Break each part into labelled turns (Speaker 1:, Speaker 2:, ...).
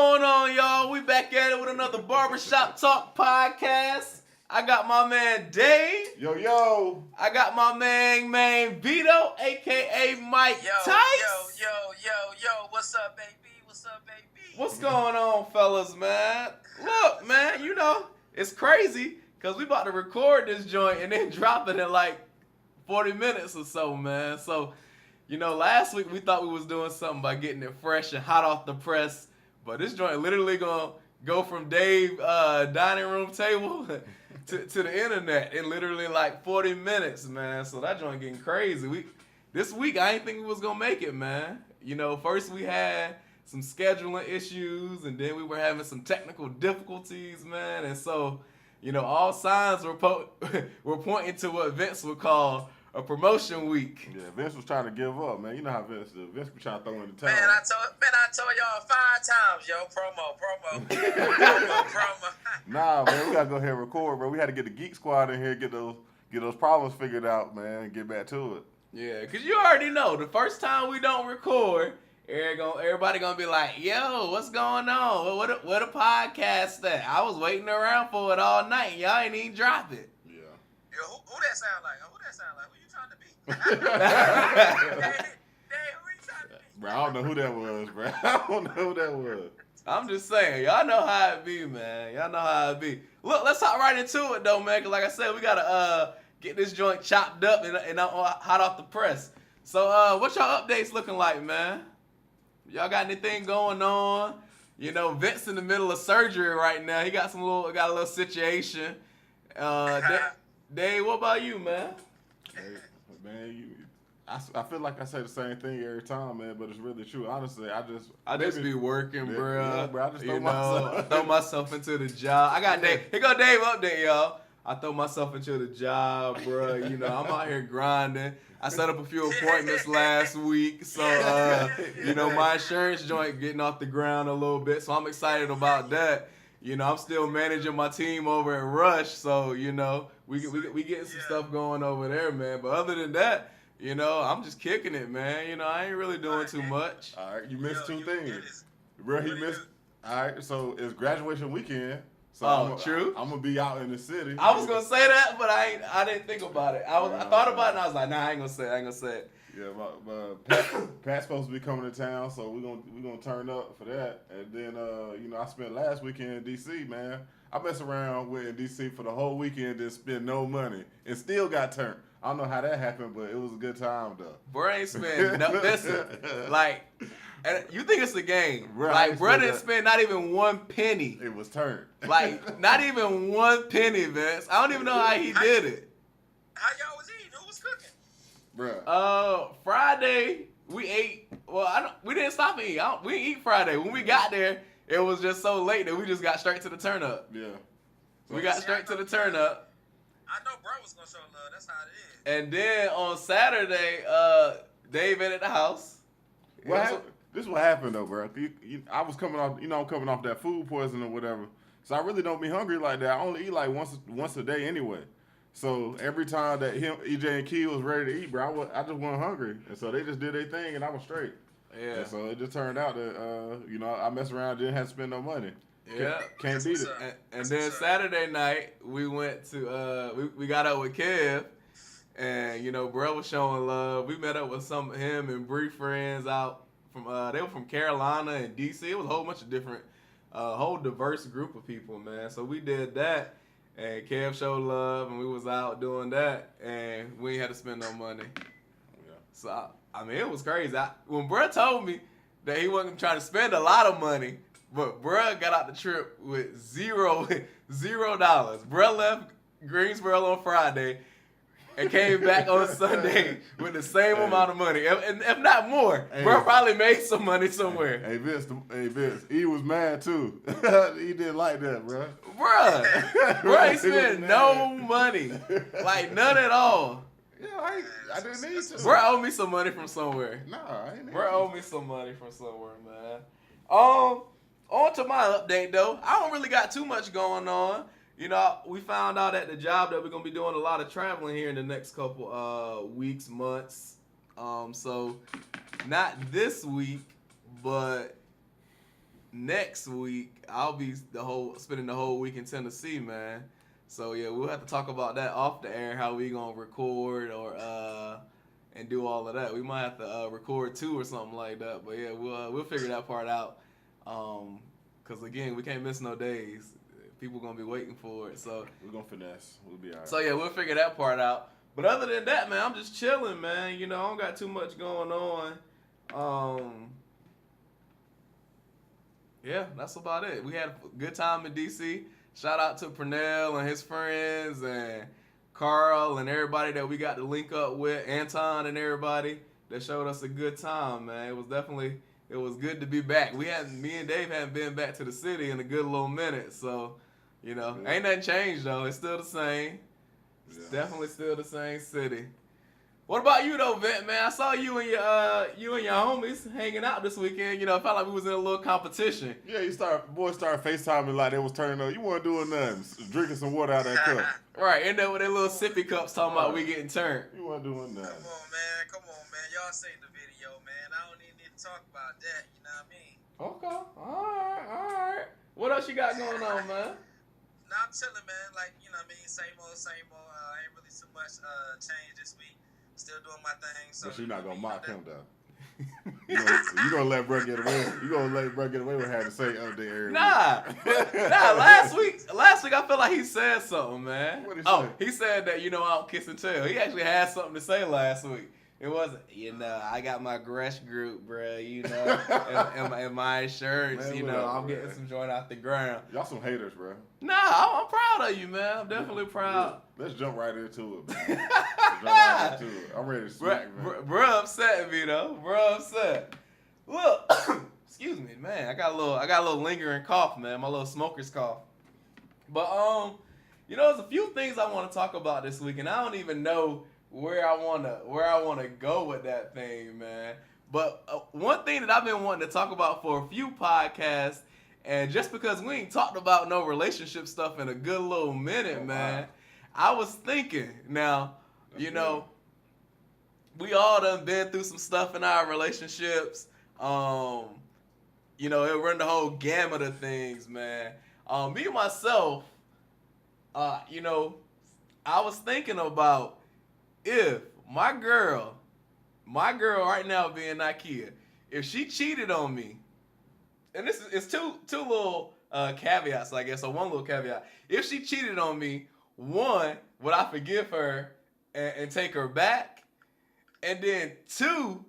Speaker 1: going on, y'all? We back at it with another Barbershop Talk podcast. I got my man Dave.
Speaker 2: Yo.
Speaker 1: I got my man Vito, a.k.a. Mike Tice.
Speaker 3: Yo. What's up, baby?
Speaker 1: What's going on, fellas, man? Look, man, it's crazy because we about to record this joint and then drop it in like 40 minutes or so, man. So, last week we thought we was doing something by getting it fresh and hot off the press, but this joint literally gonna go from Dave's dining room table to the internet in literally like 40 minutes, man. So that joint getting crazy. This week I ain't think we was gonna make it, man. First we had some scheduling issues, and then we were having some technical difficulties, man. And so, all signs were pointing to what Vince would call a promotion week.
Speaker 2: Yeah, Vince was trying to give up, man. You know how Vince be trying to throw in the towel.
Speaker 3: Man, I told y'all 5 times, yo. Promo.
Speaker 2: Nah, man, we gotta go ahead and record, bro. We had to get the Geek Squad in here, get those problems figured out, man, and get back to it.
Speaker 1: Yeah, because you already know, the first time we don't record, everybody gonna be like, yo, what's going on? What a podcast at? I was waiting around for it all night. Y'all ain't even drop it.
Speaker 2: Yeah.
Speaker 3: Yo, who that sound like? Who you trying to be? Dave, who you trying to be?
Speaker 2: Bro, I don't know who that was, bro. I don't know who that was.
Speaker 1: I'm just saying, y'all know how it be, man. Y'all know how it be. Look, let's hop right into it, though, man, because like I said, we gotta get this joint chopped up and hot off the press. So, what y'all updates looking like, man? Y'all got anything going on? Vince in the middle of surgery right now. He got a little situation. Dave, what about you, man?
Speaker 2: Hey, man, I feel like I say the same thing every time, man, but it's really true. Honestly, I just
Speaker 1: be working, bro.
Speaker 2: Yeah, bro. I just
Speaker 1: throw myself into the job. I got Dave. Here go Dave update, y'all. I throw myself into the job, bro. I'm out here grinding. I set up a few appointments last week, so my insurance joint getting off the ground a little bit, so I'm excited about that. I'm still managing my team over at Rush, so we getting some stuff going over there, man. But other than that, I'm just kicking it, man. I ain't really doing too much.
Speaker 2: All right, you missed two things, bro. He missed. All right, so it's graduation weekend. So
Speaker 1: true.
Speaker 2: I'm gonna be out in the city.
Speaker 1: I was gonna say that, but I didn't think about it. I thought about it, and I was like, nah, I ain't gonna say it.
Speaker 2: Yeah, Pat's supposed to be coming to town, so we gonna turn up for that. And then I spent last weekend in DC, man. I messed around with DC for the whole weekend, didn't spend no money, and still got turned. I don't know how that happened, but it was a good time though.
Speaker 1: Bro ain't spend no. Listen, and you think it's a game?
Speaker 2: Bro,
Speaker 1: bro didn't spend not even one penny.
Speaker 2: It was turned.
Speaker 1: Not even one penny, Vince. I don't even know how he did it.
Speaker 3: How y'all was eating? Who was cooking?
Speaker 2: Bro.
Speaker 1: Friday we ate. Well, we didn't stop and eat. We didn't eat Friday. When we got there, it was just so late that we just got straight to the turn up.
Speaker 2: Yeah.
Speaker 1: We got straight to the turn up.
Speaker 3: I know bro was gonna show love. That's how it is.
Speaker 1: And then on Saturday, Dave at the house.
Speaker 2: This is what happened though, bro. I was coming off, I'm coming off that food poisoning or whatever. So I really don't be hungry like that. I only eat like once a day anyway. So every time that EJ and Key was ready to eat, bro, I just wasn't hungry. And so they just did their thing and I was straight.
Speaker 1: Yeah.
Speaker 2: And so it just turned out that, I messed around, didn't have to spend no money.
Speaker 1: Yeah.
Speaker 2: Can't beat it.
Speaker 1: And then Saturday night, we went to, we got up with Kev. And, bro was showing love. We met up with him and Bree friends out from, they were from Carolina and DC. It was a whole bunch of different, whole diverse group of people, man. So we did that. And Kev showed love, and we was out doing that, and we ain't had to spend no money.
Speaker 2: Yeah.
Speaker 1: So, it was crazy. When bruh told me that he wasn't trying to spend a lot of money, but bruh got out the trip with $0. Bruh left Greensboro on Friday and came back on Sunday with the same amount of money, if not more. Bruh probably made some money somewhere.
Speaker 2: Hey Vince, he was mad too. He didn't like that, bro.
Speaker 1: Bruh ain't spend no money, like none at all.
Speaker 2: Yeah, I didn't need to.
Speaker 1: Bruh owed me some money from somewhere.
Speaker 2: Nah, I ain't need
Speaker 1: Bruh
Speaker 2: to.
Speaker 1: owed me some money from somewhere, man. On to my update though. I don't really got too much going on. We found out at the job that we're gonna be doing a lot of traveling here in the next couple weeks, months. So not this week, but next week I'll be spending the whole week in Tennessee, man. So yeah, we'll have to talk about that off the air, how we gonna record or and do all of that. We might have to record 2 or something like that. But yeah, we'll figure that part out. 'Cause again, we can't miss no days. People gonna be waiting for it. So
Speaker 2: We're gonna finesse. We'll be all right.
Speaker 1: so yeah, we'll figure that part out. But other than that, man, I'm just chilling, man. You know, I don't got too much going on. Yeah, that's about it. We had a good time in DC. Shout out to Pernell and his friends and Carl and everybody that we got to link up with, Anton and everybody that showed us a good time, man. It was good to be back. Me and Dave hadn't been back to the city in a good little minute, so you know,
Speaker 2: Yeah.
Speaker 1: ain't nothing changed though. It's still the same. It's
Speaker 2: Yeah.
Speaker 1: definitely still the same city. What about you though, Vent, man? I saw you and your homies hanging out this weekend. You know, it felt like we was in a little competition.
Speaker 2: Yeah, boys started FaceTiming like they was turning up. You weren't doing nothing. Drinking some water out of that cup.
Speaker 1: Right, end up with their little sippy cups talking about we getting turned.
Speaker 2: You weren't doing nothing.
Speaker 3: Come on, man. Y'all seen the video, man. I don't even need to talk about that. You know what I mean?
Speaker 1: Okay, all right. What else you got going on, man?
Speaker 3: Nah, I'm chilling, man. Like, you know what I mean? Same old. Ain't really too much change this week. Still doing my thing. So
Speaker 2: But you're not gonna mock him though.
Speaker 1: Nah,
Speaker 2: You gonna let Bro get away? You gonna let Bro get away with having to say update every week?
Speaker 1: Last week I feel like he said something, man.
Speaker 2: What'd he
Speaker 1: Oh,
Speaker 2: say?
Speaker 1: he said that, you know, I don't kiss and tell. He actually had something to say last week. It wasn't, you know, I got my Gresh group, bro, you know, and my insurance,
Speaker 2: Man,
Speaker 1: you
Speaker 2: what
Speaker 1: know,
Speaker 2: up,
Speaker 1: I'm getting
Speaker 2: man?
Speaker 1: some joint out the ground.
Speaker 2: Y'all some haters, bro.
Speaker 1: Nah, I'm proud of you, man. I'm definitely proud.
Speaker 2: Let's jump right into it, man. Let's jump right into it. I'm ready to smack, man.
Speaker 1: Bruh upset me though. Bruh upset. Look, excuse me, man. I got a little lingering cough, man. My little smoker's cough. But you know, there's a few things I want to talk about this week, and I don't even know where I wanna go with that thing, man. But one thing that I've been wanting to talk about for a few podcasts, and just because we ain't talked about no relationship stuff in a good little minute,
Speaker 2: Oh,
Speaker 1: man.
Speaker 2: wow.
Speaker 1: I was thinking, now,
Speaker 2: That's
Speaker 1: you know, we all done been through some stuff in our relationships. You know, it run the whole gamut of things, man. Me myself, you know, I was thinking about if my girl right now being Ikea, if she cheated on me, and this is two little caveats, I guess, or one little caveat. If she cheated on me, one, would I forgive her and take her back? And then two,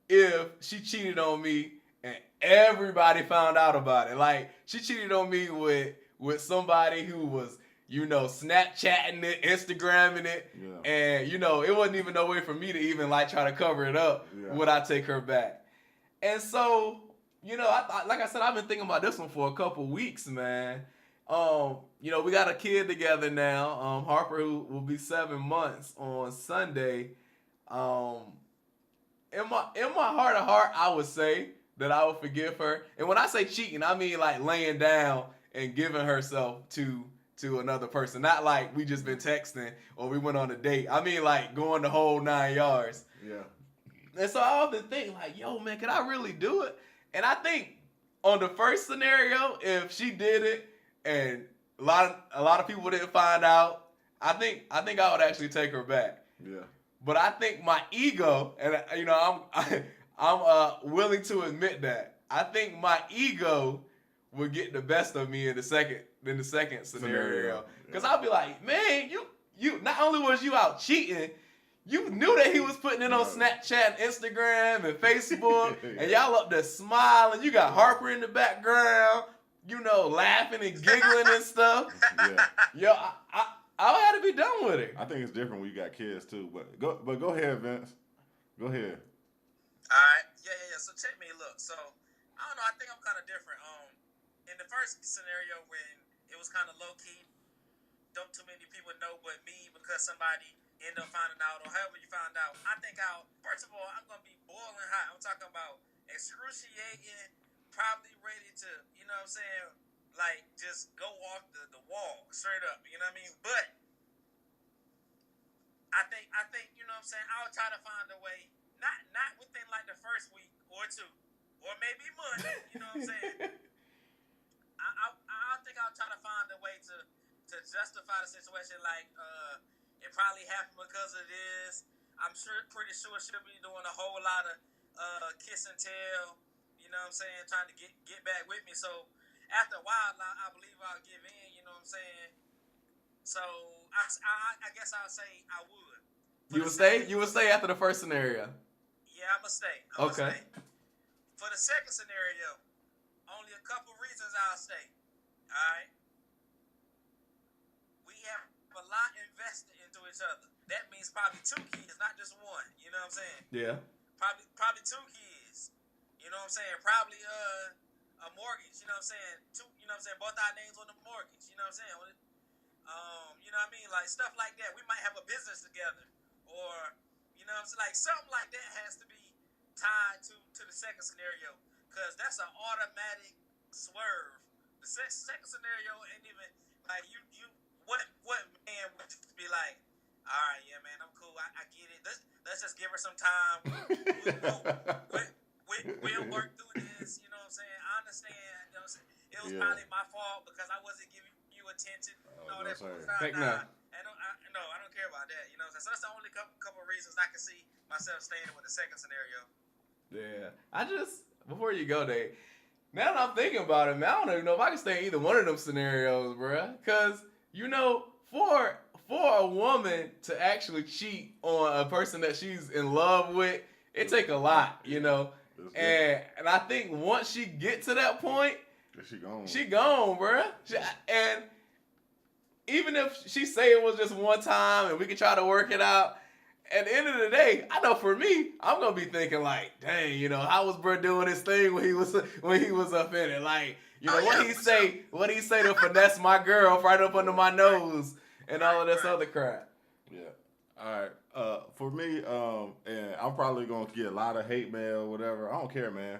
Speaker 1: if she cheated on me and everybody found out about it. Like, she cheated on me with somebody who was, you know, Snapchatting it, Instagramming it,
Speaker 2: Yeah.
Speaker 1: and, you know, it wasn't even no way for me to even, like, try to cover it up.
Speaker 2: Yeah.
Speaker 1: Would I take her back? And so, you know, like I said, I've been thinking about this one for a couple weeks, man. You know, we got a kid together now. Harper, who will be 7 months on Sunday. In my heart of heart, I would say that I would forgive her. And when I say cheating, I mean like laying down and giving herself to another person. Not like we just been texting or we went on a date. I mean like going the whole 9 yards.
Speaker 2: Yeah.
Speaker 1: And so I often think like, yo, man, can I really do it? And I think on the first scenario, if she did it and a lot of people didn't find out, I think I would actually take her back.
Speaker 2: Yeah.
Speaker 1: But I think my ego, and you know, I'm willing to admit that I think my ego would get the best of me in the second scenario. Because I'll be like, man, you not only was you out cheating, you knew that he was putting it on Snapchat, and Instagram, and Facebook, and y'all up there smiling. You got Harper in the background, you know, laughing and giggling and stuff.
Speaker 2: Yeah.
Speaker 1: Yo, I would have to be done with it.
Speaker 2: I think it's different when you got kids too. But go ahead, Vince. Go ahead.
Speaker 3: All right. Yeah. So check me. Look. So I don't know. I think I'm kind of different. In the first scenario when it was kind of low key, don't too many people know but me because somebody ended up finding out or however you found out. I think first of all, I'm gonna be boiling hot. I'm talking about excruciating, probably ready to, you know what I'm saying, like just go off the wall straight up. You know what I mean? But I think you know what I'm saying. I'll try to find a way, not within like the first week or two, or maybe month. You know what I'm saying? a way to justify the situation. Like, it probably happened because of this. I'm pretty sure she'll be doing a whole lot of kiss and tell. You know what I'm saying? Trying to get back with me. So after a while, I believe I'll give in. You know what I'm saying? So I guess I'll say I would.
Speaker 1: You would stay? You would stay after the first scenario?
Speaker 3: Yeah, I'm going to stay.
Speaker 1: Okay.
Speaker 3: For the second scenario, only a couple reasons I'll stay. All right? We have a lot invested into each other. That means probably 2 kids, not just one. You know what I'm saying?
Speaker 1: Yeah.
Speaker 3: Probably 2 kids. You know what I'm saying? Probably a mortgage. You know what I'm saying? You know what I'm saying? Both our names on the mortgage. You know what I'm saying? You know what I mean? Like stuff like that. We might have a business together, or you know what I'm saying? Like something like that has to be tied to the second scenario, because that's an automatic swerve. The second scenario ain't even like you. What man would just be like? All right, yeah, man, I'm cool. I get it. Let's just give her some time. We'll work through this. You know what I'm saying? I understand. You know what I'm saying? It was probably my fault because I wasn't giving you attention. No, that I don't care about that. You know what I'm saying? So that's the only couple of reasons I can see myself staying with the second scenario.
Speaker 1: Yeah. Before you go, Dave, now that I'm thinking about it, man, I don't even know if I can stay in either one of them scenarios, bruh. Because, you know, for a woman to actually cheat on a person that she's in love with, it take a lot, you know. And I think once she get to that point, she gone, bruh. And even if she say it was just one time and we can try to work it out, at the end of the day, I know for me, I'm gonna be thinking like, dang, you know, how was bro doing his thing when he was up in it? Like, you know, what he say to finesse my girl right up under my nose and all of this other crap.
Speaker 2: Yeah. All right. For me, and I'm probably gonna get a lot of hate mail or whatever. I don't care, man.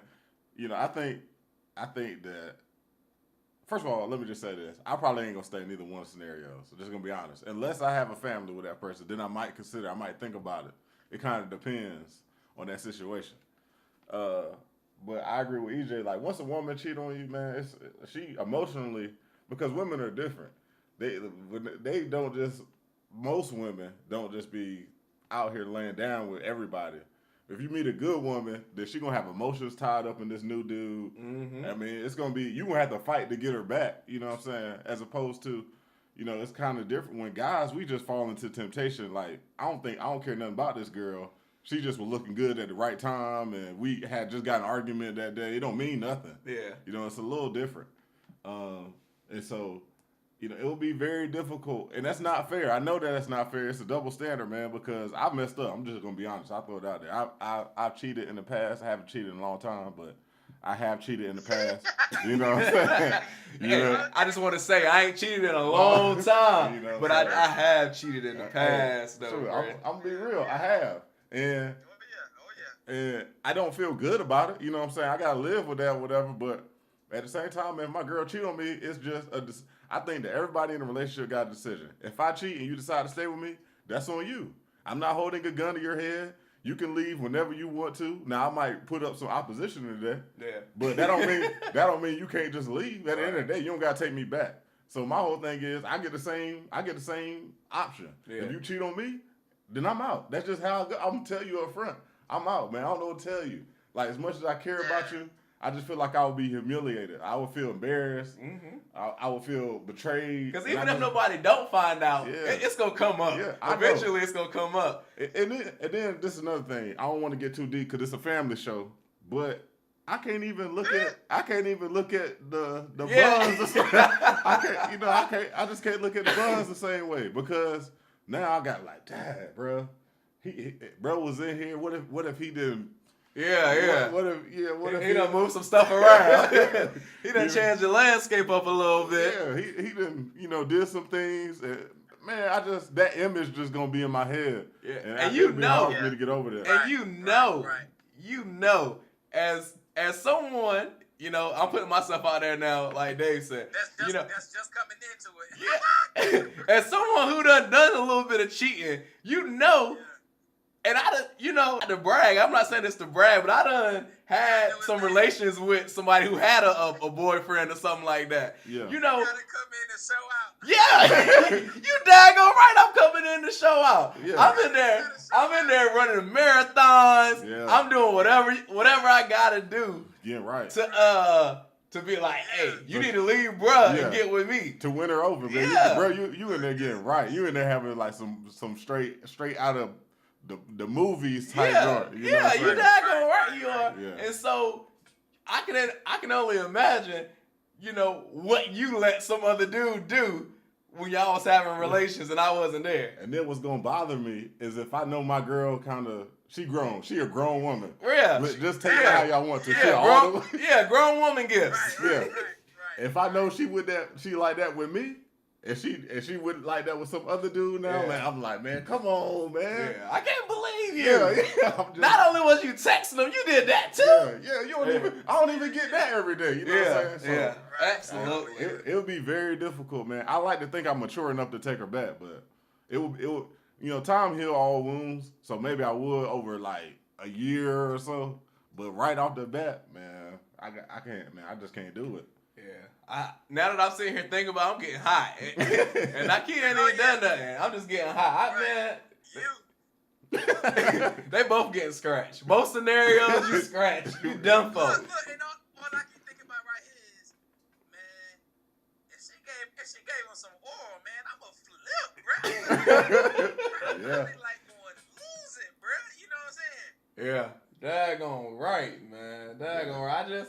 Speaker 2: You know, I think that, first of all, let me just say this. I probably ain't gonna stay in either one scenario. So just gonna be honest. Unless I have a family with that person, then I might think about it. It kind of depends on that situation. But I agree with EJ. Like, once a woman cheat on you, man, she emotionally, because women are different. They don't just, most women don't just be out here laying down with everybody. If you meet a good woman, then she gonna have emotions tied up in this new dude. Mm-hmm. I mean, it's gonna be, you gonna have to fight to get her back. You know what I'm saying? As opposed to, you know, it's kind of different. When guys, we just fall into temptation. Like, I don't care nothing about this girl. She just was looking good at the right time, and we had just got an argument that day. It don't mean nothing.
Speaker 1: Yeah.
Speaker 2: You know, it's a little different. And so, you know, it will be very difficult, and that's not fair. I know that's not fair. It's a double standard, man, because I messed up. I'm just going to be honest. I'll throw it out there. I've cheated in the past. I haven't cheated in a long time, but I have cheated in the past. You know what I'm saying? You know?
Speaker 1: I just want to say I ain't cheated in a long time, you know, but I have cheated in the past, though.
Speaker 2: Sure, I'm going to be real. I have. And I don't feel good about it. You know what I'm saying? I got to live with that or whatever, but at the same time, man, if my girl cheat on me, it's just I think that everybody in a relationship got a decision. If I cheat and you decide to stay with me, that's on you. I'm not holding a gun to your head. You can leave whenever you want to. Now, I might put up some opposition to that.
Speaker 1: Yeah.
Speaker 2: But that don't mean you can't just leave. At the end of the day, you don't got to take me back. So my whole thing is I get the same option. Yeah. If you cheat on me, then I'm out. That's just how I'm going to tell you up front. I'm out, man. I don't know what to tell you. Like, as much as I care about you, I just feel like I would be humiliated. I would feel embarrassed. Mm-hmm. I would feel betrayed.
Speaker 1: Because even if nobody don't find out, it's going to come up. Yeah, eventually, it's going to come up.
Speaker 2: And then this is another thing. I don't want to get too deep because it's a family show. But I can't even look at the buns. I just can't look at the buns the same way, because now I got like, dad, bro. Bro was in here. What if he didn't?
Speaker 1: Yeah.
Speaker 2: What if
Speaker 1: he done moved some stuff around? He done changed the landscape up a little bit.
Speaker 2: Yeah, he done, did some things. Man, that image just gonna be in my head.
Speaker 1: Yeah, and
Speaker 2: hard for me to get over that.
Speaker 1: And as someone, I'm putting myself out there now, like Dave said.
Speaker 3: That's just coming into
Speaker 1: it. Yeah. As someone who done a little bit of cheating, and I done, not to brag, I'm not saying this to brag, but I done had some relations with somebody who had a boyfriend or something like that.
Speaker 2: Yeah.
Speaker 1: You know,
Speaker 3: You gotta come in and show out.
Speaker 1: yeah, you daggone right. I'm coming in to show out.
Speaker 2: Yeah.
Speaker 1: I'm in there running marathons.
Speaker 2: Yeah.
Speaker 1: I'm doing whatever I gotta do
Speaker 2: Yeah, right.
Speaker 1: to be like, hey, you need to leave, bruh,
Speaker 2: Yeah.
Speaker 1: and get with me.
Speaker 2: To win her over, man.
Speaker 1: Yeah.
Speaker 2: Bro, you in there getting right. You in there having like some straight out of the movies type joint. You know what I'm
Speaker 1: you
Speaker 2: saying?
Speaker 1: daggone right you are.
Speaker 2: Yeah.
Speaker 1: And so I can only imagine, what you let some other dude do when y'all was having relations and I wasn't there.
Speaker 2: And then what's gonna bother me is if I know my girl she grown. She a grown woman.
Speaker 1: Yeah.
Speaker 2: Just take it how y'all want to. She
Speaker 1: Yeah,
Speaker 2: all
Speaker 1: grown woman gifts.
Speaker 2: Yeah.
Speaker 3: Right.
Speaker 2: If I know she like that with me, and she would like that with some other dude now,
Speaker 1: Yeah.
Speaker 2: man, I'm like, man, come on, man.
Speaker 1: Yeah, I can't believe you.
Speaker 2: Yeah. I'm just-
Speaker 1: Not only was you texting them, you did that too.
Speaker 2: Yeah, you don't even. I don't even get that every day. You know what I'm saying?
Speaker 1: yeah,
Speaker 3: Right.
Speaker 1: absolutely.
Speaker 2: It would be very difficult, man. I like to think I'm mature enough to take her back, but it would. Time heal all wounds. So maybe I would over like a year or so. But right off the bat, man, I can't, man. I just can't do it.
Speaker 1: Yeah. Now that I'm sitting here thinking about it, I'm getting hot. And I can't even done nothing. I'm just getting hot. Man, they both getting scratched. Both scenarios, you scratched. You done for.
Speaker 3: Look, and all I keep thinking about right here is, man, if she gave him some oil, man, I'm a flip, bro. I'm
Speaker 2: Yeah.
Speaker 3: really like going lose it, bro. You know what I'm saying?
Speaker 1: Yeah. Daggone right, man. Daggone right.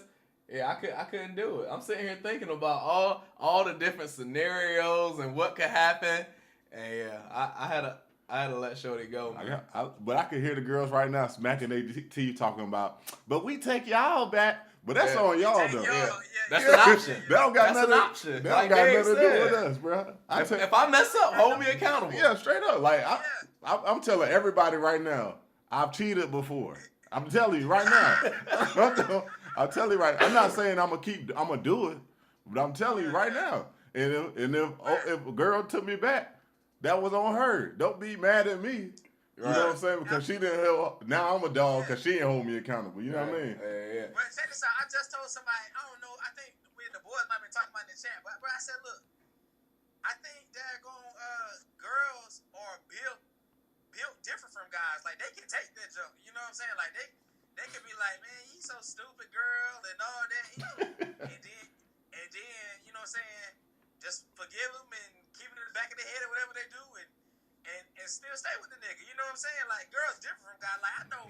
Speaker 1: I couldn't do it. I'm sitting here thinking about all the different scenarios and what could happen. And yeah, I had to let Shorty go. Man.
Speaker 2: But I could hear the girls right now smacking their teeth talking about, but we take y'all back. But that's on y'all
Speaker 3: Take
Speaker 2: though.
Speaker 3: y'all,
Speaker 1: That's
Speaker 3: yeah.
Speaker 1: an option.
Speaker 2: That don't got
Speaker 1: That's
Speaker 2: nothing.
Speaker 1: an option.
Speaker 2: That don't
Speaker 1: Like
Speaker 2: got
Speaker 1: Dave
Speaker 2: nothing to do
Speaker 1: said.
Speaker 2: with us, bro.
Speaker 1: If I mess up, hold me accountable.
Speaker 2: Yeah, straight up. Like I'm telling everybody right now, I've cheated before. I'm telling you right now. I'm telling you right. I'm not saying I'm gonna do it, but I'm telling you right now. And if a girl took me back, that was on her. Don't be mad at me. You know what I'm saying? Because she didn't help. Now I'm a dog because she didn't hold me accountable. You know what I mean?
Speaker 1: Yeah.
Speaker 3: But check this out. I just told somebody, I don't know, I think we and the boys might be talking about in the chat, but I said, look, I think girls are built different from guys. Like, they can take that jump. You know what I'm saying? Like, they can be like, man, you so stupid, girl, and all that. and then, you know what I'm saying, just forgive them and keep it in the back of their head or whatever they do and still stay with the nigga. You know what I'm saying? Like, girls different from guys. Like, I know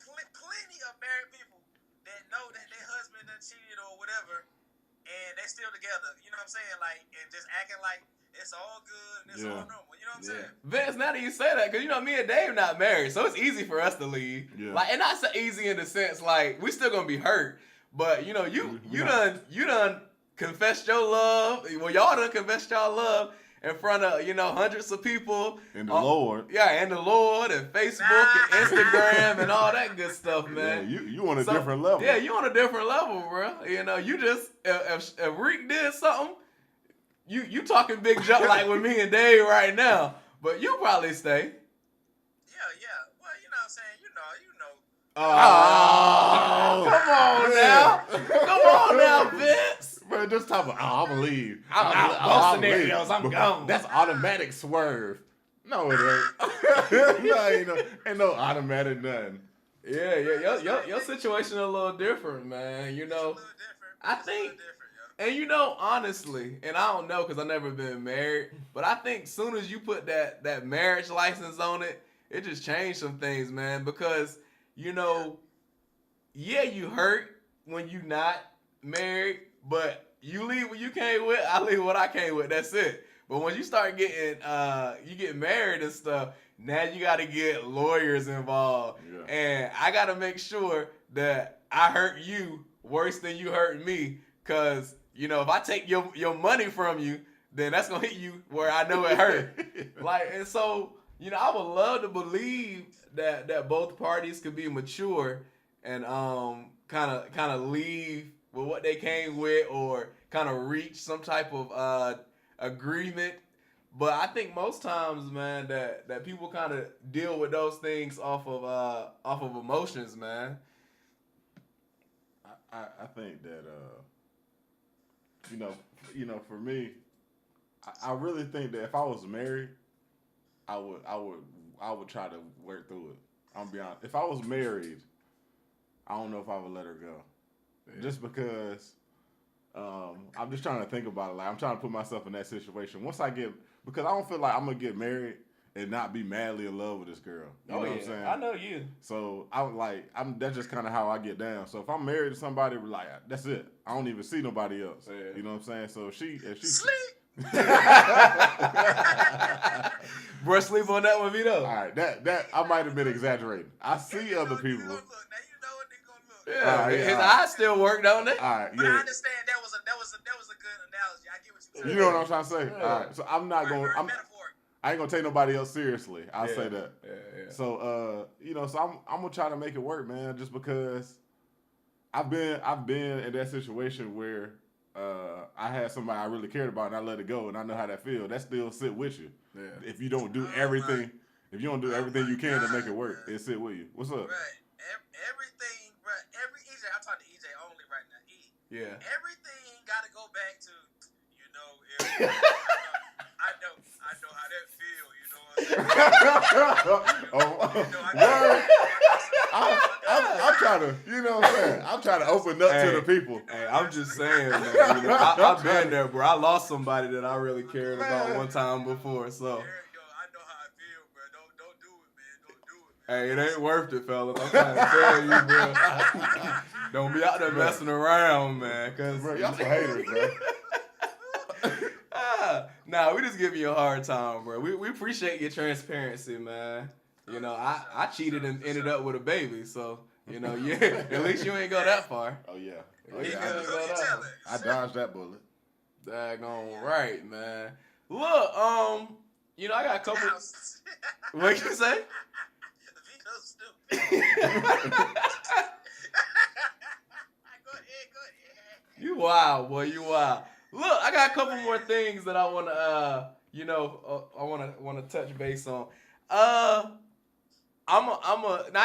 Speaker 3: plenty of married people that know that their husband done cheated or whatever, and they still together. You know what I'm saying? Like, and just acting like it's all good and it's all normal. You know what I'm saying?
Speaker 1: Vince, now that you say that, because me and Dave not married, so it's easy for us to leave.
Speaker 2: Yeah.
Speaker 1: Like, and not so easy in the sense like we still gonna be hurt, but you done confessed your love. Well, y'all done confessed y'all love in front of hundreds of people.
Speaker 2: And the Lord.
Speaker 1: Yeah, and the Lord and Facebook and Instagram and all that good stuff, man.
Speaker 2: Yeah, you on a different level.
Speaker 1: Yeah, you on a different level, bro. You just if Reek did something, you talking big jump like with me and Dave right now, but you probably stay.
Speaker 3: Yeah. Well, you know what I'm saying? You know.
Speaker 2: Oh,
Speaker 1: Come on now, Vince.
Speaker 2: Bro, just talk about, I'm going to leave.
Speaker 1: I'm out. Both scenarios, I'm gone.
Speaker 2: That's automatic swerve. No, it ain't. No, ain't no automatic nothing.
Speaker 1: Yeah. Your situation a little different, man.
Speaker 3: It's a little different.
Speaker 1: I
Speaker 3: It's a little
Speaker 1: think-
Speaker 3: different, yo.
Speaker 1: And honestly, and I don't know because I've never been married, but I think soon as you put that marriage license on it, it just changed some things, man. Because, you hurt when you not married, but you leave what you came with, I leave what I came with. That's it. But when you start getting, you get married and stuff, now you got to get lawyers involved.
Speaker 2: Yeah.
Speaker 1: And I got to make sure that I hurt you worse than you hurt me. Because, if I take your money from you, then that's going to hit you where I know it hurt. And so, I would love to believe that both parties could be mature and kind of leave with what they came with or kind of reach some type of agreement. But I think most times, man, that people kind of deal with those things off of emotions, man.
Speaker 2: I think that for me, I really think that if I was married, I would try to work through it. I'm gonna be honest. If I was married, I don't know if I would let her go, just because. I'm just trying to think about it. Like I'm trying to put myself in that situation. Because I don't feel like I'm gonna get married and not be madly in love with this girl. You know what I'm saying?
Speaker 1: I know you.
Speaker 2: So that's just kind of how I get down. So if I'm married to somebody, like that's it. I don't even see nobody else.
Speaker 1: Yeah.
Speaker 2: You know what I'm saying? So if she
Speaker 3: Sleep.
Speaker 1: Bro, sleep on that one, Vito.
Speaker 2: All right, that I might have been exaggerating. I see other people.
Speaker 3: Now you know what they gonna look.
Speaker 1: Yeah,
Speaker 2: All right,
Speaker 1: his
Speaker 2: all right.
Speaker 1: eyes still work, don't they?
Speaker 2: All right,
Speaker 3: But I
Speaker 2: yeah.
Speaker 3: understand that was a good analogy. I get what you're saying.
Speaker 2: You know what I'm trying to say?
Speaker 1: Yeah.
Speaker 2: All right, so I'm not
Speaker 3: Very,
Speaker 2: going.
Speaker 3: very
Speaker 2: I
Speaker 3: metaphoric.
Speaker 2: ain't gonna take nobody else seriously. I'll
Speaker 1: Yeah.
Speaker 2: say that.
Speaker 1: Yeah.
Speaker 2: So so I'm gonna try to make it work, man. Just because I've been in that situation where I had somebody I really cared about and I let it go, and I know how that feels. That still sit with you.
Speaker 1: Yeah.
Speaker 2: If you don't do everything, you can to make it work, it sit with you. What's up?
Speaker 3: Right. Everything, bro. Every EJ, I'm talking to EJ only right now.
Speaker 1: Yeah.
Speaker 3: Everything got to go back to, if, I know how that feel. You know what I'm saying?
Speaker 2: I'm trying to, you know what I'm saying? I'm trying to open up to the people.
Speaker 1: Hey, I'm just saying, man. You know, I've been there, bro. I lost somebody that I really cared about one time before, so.
Speaker 3: I know how I feel, bro. Don't do it, man. Don't do it, man.
Speaker 1: Hey, it ain't worth it, fellas. I'm trying to tell you, bro. Don't be out there messing around, man. Cause
Speaker 2: Bro, y'all some haters, bro.
Speaker 1: Nah, we just giving you a hard time, bro. We appreciate your transparency, man. You know, I cheated and ended up with a baby, so you know, yeah. At least you ain't go that far.
Speaker 2: Oh yeah.
Speaker 1: Oh, yeah.
Speaker 2: I dodged that bullet.
Speaker 1: Daggone right, man. Look, you know, I got a couple. What you say?
Speaker 3: Vito's stupid. Go ahead.
Speaker 1: You wild, boy. You wild. Look, I got a couple more things that I wanna, I wanna touch base on. I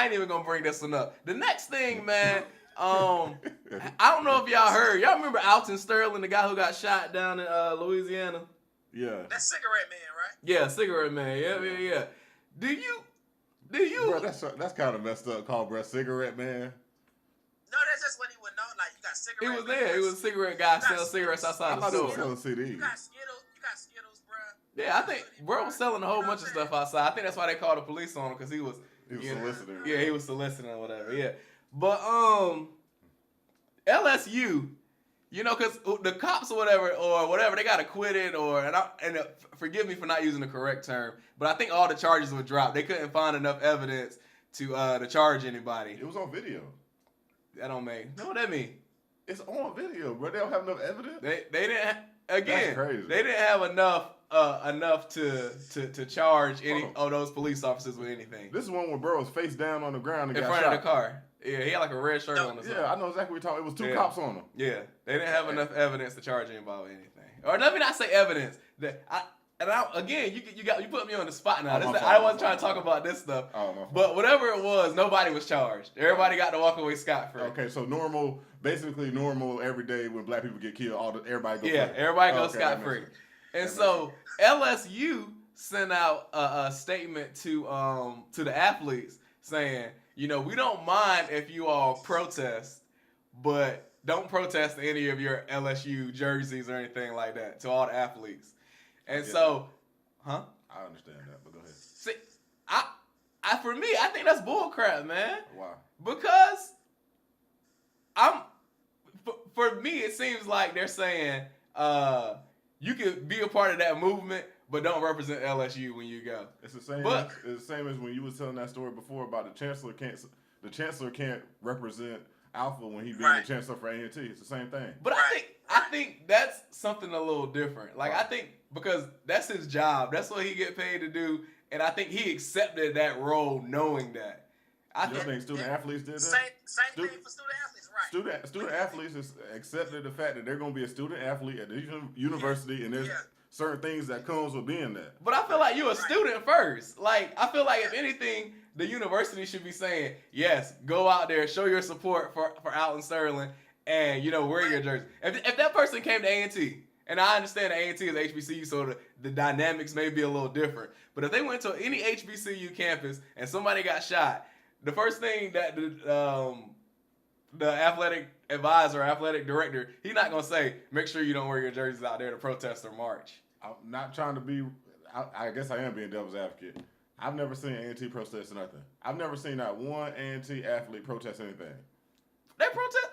Speaker 1: ain't even gonna bring this one up. The next thing, man. I don't know if y'all heard. Y'all remember Alton Sterling, the guy who got shot down in Louisiana?
Speaker 2: Yeah.
Speaker 3: That's Cigarette Man, right?
Speaker 1: Yeah, Cigarette Man. Yeah. Do you?
Speaker 2: Bro, that's kind of messed up. Called bro Cigarette Man.
Speaker 3: No, that's just what he would know. Like you got
Speaker 1: He
Speaker 3: cigarette.
Speaker 1: was there. He was a cigarette guy selling cigarettes outside
Speaker 2: I
Speaker 1: the
Speaker 2: thought he was
Speaker 1: store.
Speaker 2: selling CDs.
Speaker 3: You got Skittles, bro.
Speaker 1: Yeah, I think bro was selling a whole bunch of stuff outside. I think that's why they called the police on him, because he was
Speaker 2: soliciting.
Speaker 1: Yeah, he was soliciting or whatever. Yeah, but LSU, you know, because the cops or whatever, they got acquitted forgive me for not using the correct term, but I think all the charges were dropped. They couldn't find enough evidence to charge anybody.
Speaker 2: It was on video.
Speaker 1: That don't make. Know what that mean?
Speaker 2: It's on video, bro. They don't have enough evidence.
Speaker 1: They didn't. Again,
Speaker 2: That's crazy.
Speaker 1: They didn't have enough to charge any of those police officers with anything.
Speaker 2: This is one where bro was face down on the ground and
Speaker 1: In
Speaker 2: got
Speaker 1: front
Speaker 2: shot.
Speaker 1: of the car. Yeah, he had like a red shirt on or something.
Speaker 2: Yeah, I know exactly what you're talking. It was two
Speaker 1: Yeah.
Speaker 2: cops on him.
Speaker 1: Yeah, they didn't have enough evidence to charge anybody with anything. Or let me not say evidence. Again, you put me on the spot now. I wasn't trying to talk about this stuff.
Speaker 2: Oh, my fault.
Speaker 1: But whatever it was, nobody was charged. Everybody got to walk away scot-free.
Speaker 2: Okay, so basically normal every day when black people get killed, everybody goes
Speaker 1: Yeah,
Speaker 2: free.
Speaker 1: everybody goes
Speaker 2: Okay, that
Speaker 1: scot-free.
Speaker 2: makes sense.
Speaker 1: And so LSU sent out a statement to the athletes saying, you know, we don't mind if you all protest, but don't protest any of your LSU jerseys or anything like that, to all the athletes. And so,
Speaker 2: I understand that, but go ahead.
Speaker 1: see, for me, I think that's bullcrap, man.
Speaker 2: Why?
Speaker 1: Because for me, it seems like they're saying you can be a part of that movement, but don't represent LSU when you go.
Speaker 2: It's the same.
Speaker 1: But-
Speaker 2: It's the same as when you was telling that story before about the chancellor can't represent Alpha when he being
Speaker 3: Right.
Speaker 2: the chancellor for A&T. It's the same thing.
Speaker 1: But
Speaker 3: Right.
Speaker 1: I think that's something a little different. Like, I think because that's his job, that's what he get paid to do, and I think he accepted that role knowing that. I
Speaker 2: You
Speaker 1: think
Speaker 2: think student athletes did that?
Speaker 3: Same
Speaker 2: Stu-
Speaker 3: thing for student athletes, right?
Speaker 2: Student athletes is accepted the fact that they're going to be a student athlete at the university, and there's
Speaker 3: Yeah.
Speaker 2: certain things that comes with being that.
Speaker 1: But I feel like you're a student first. Like, I feel like if anything, the university should be saying, yes, go out there, show your support for Alton Sterling, and wearing your jersey. If that person came to A&T, and I understand A&T is HBCU, so the dynamics may be a little different. But if they went to any HBCU campus and somebody got shot, the first thing that the athletic advisor, athletic director, he's not gonna say, make sure you don't wear your jerseys out there to protest or march.
Speaker 2: I'm not trying to be. I guess I am being devil's advocate. I've never seen A&T protest nothing. I've never seen not one A&T athlete protest anything.
Speaker 1: They protest.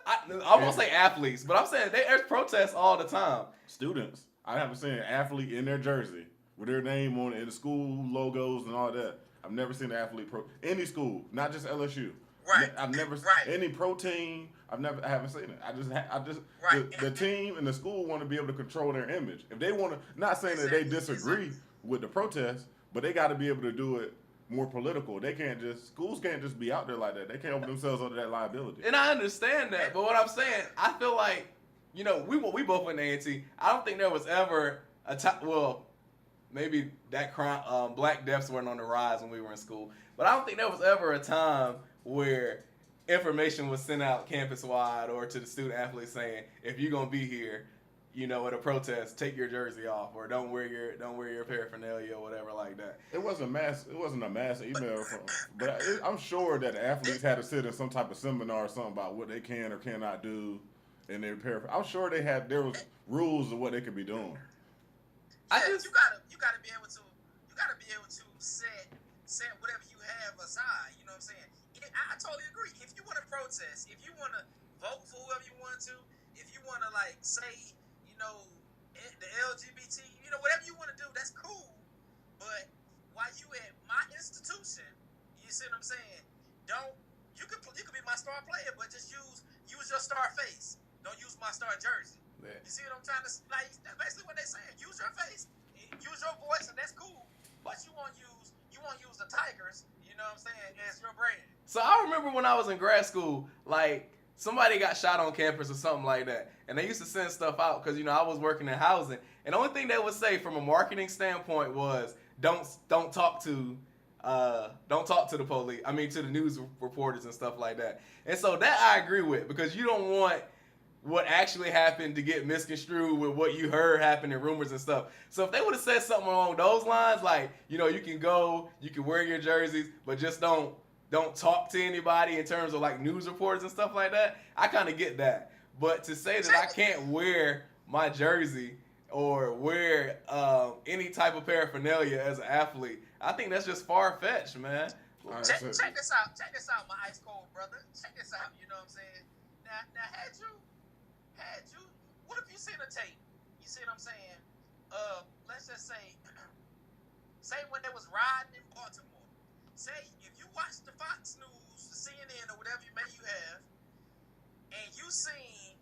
Speaker 1: I won't say athletes, but I'm saying there's protests all the time.
Speaker 2: Students, I haven't seen an athlete in their jersey with their name on it, and the school logos and all that. I've never seen an athlete any school, not just LSU.
Speaker 3: Right.
Speaker 2: I've never any pro team. I haven't seen it. I just
Speaker 3: Right.
Speaker 2: the team and the school want to be able to control their image. If they want to, not saying that they disagree with the protest, but they got to be able to do it more political. Schools can't just be out there like that. They can't open themselves under that liability.
Speaker 1: And I understand that, but what I'm saying, I feel like, we both went to A&T. I don't think there was ever a time. Well, maybe that crime, black deaths weren't on the rise when we were in school, but I don't think there was ever a time where information was sent out campus wide or to the student athletes saying, if you're gonna be here, at a protest, take your jersey off or don't wear your paraphernalia or whatever like that.
Speaker 2: It wasn't a mass email but I'm sure that athletes had to sit in some type of seminar or something about what they can or cannot do in their I'm sure there was rules of what they could be doing.
Speaker 3: You gotta be able to set whatever you have aside. You know what I'm saying? I totally agree. If you want to protest, if you want to vote for whoever you want to, if you want to say, the LGBT, whatever you want to do, that's cool. But while you at my institution, you see what I'm saying? You could be my star player, but just use your star face. Don't use my star jersey.
Speaker 1: Yeah.
Speaker 3: You see what I'm trying to that's basically what they're saying. Use your face, use your voice, and that's cool. But you won't use the Tigers, you know what I'm saying, as your brand.
Speaker 1: So I remember when I was in grad school, somebody got shot on campus or something like that, and they used to send stuff out because I was working in housing, and the only thing they would say from a marketing standpoint was don't talk to the police. I mean, to the news reporters and stuff like that. And so that I agree with, because you don't want what actually happened to get misconstrued with what you heard happen in rumors and stuff. So if they would have said something along those lines, you can wear your jerseys, but just don't talk to anybody in terms of news reporters and stuff like that, I kind of get that. But to say that I can't wear my jersey or wear any type of paraphernalia as an athlete, I think that's just far-fetched, man.
Speaker 3: Check this out, my ice cold brother. Check this out, you know what I'm saying? Now had you, what if you seen a tape? You see what I'm saying? Let's just say when they was riding in Baltimore. Say if you watch the Fox News, the CNN, or whatever you have, and you seen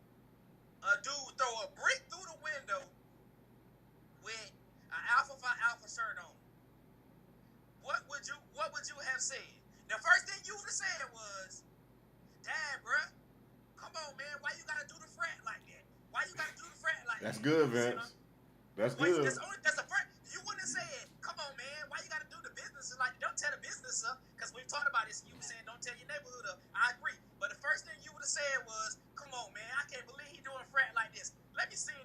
Speaker 3: a dude throw a brick through the window with an Alpha Phi Alpha shirt on, what would you have said? The first thing you would have said was, "Damn, bruh, come on, man, why you gotta do the frat like that? Why you gotta do the frat like
Speaker 2: That's
Speaker 3: that?"
Speaker 2: good, Vince. That's good.
Speaker 3: That's the first. You wouldn't have said, "Come on, man, why you gotta do the business?" Don't tell the business up, because we've talked about this. You were saying don't tell your neighborhood up. I agree, but the first thing you would have said was, "Come on, man, I can't believe he doing frat like this. Let me send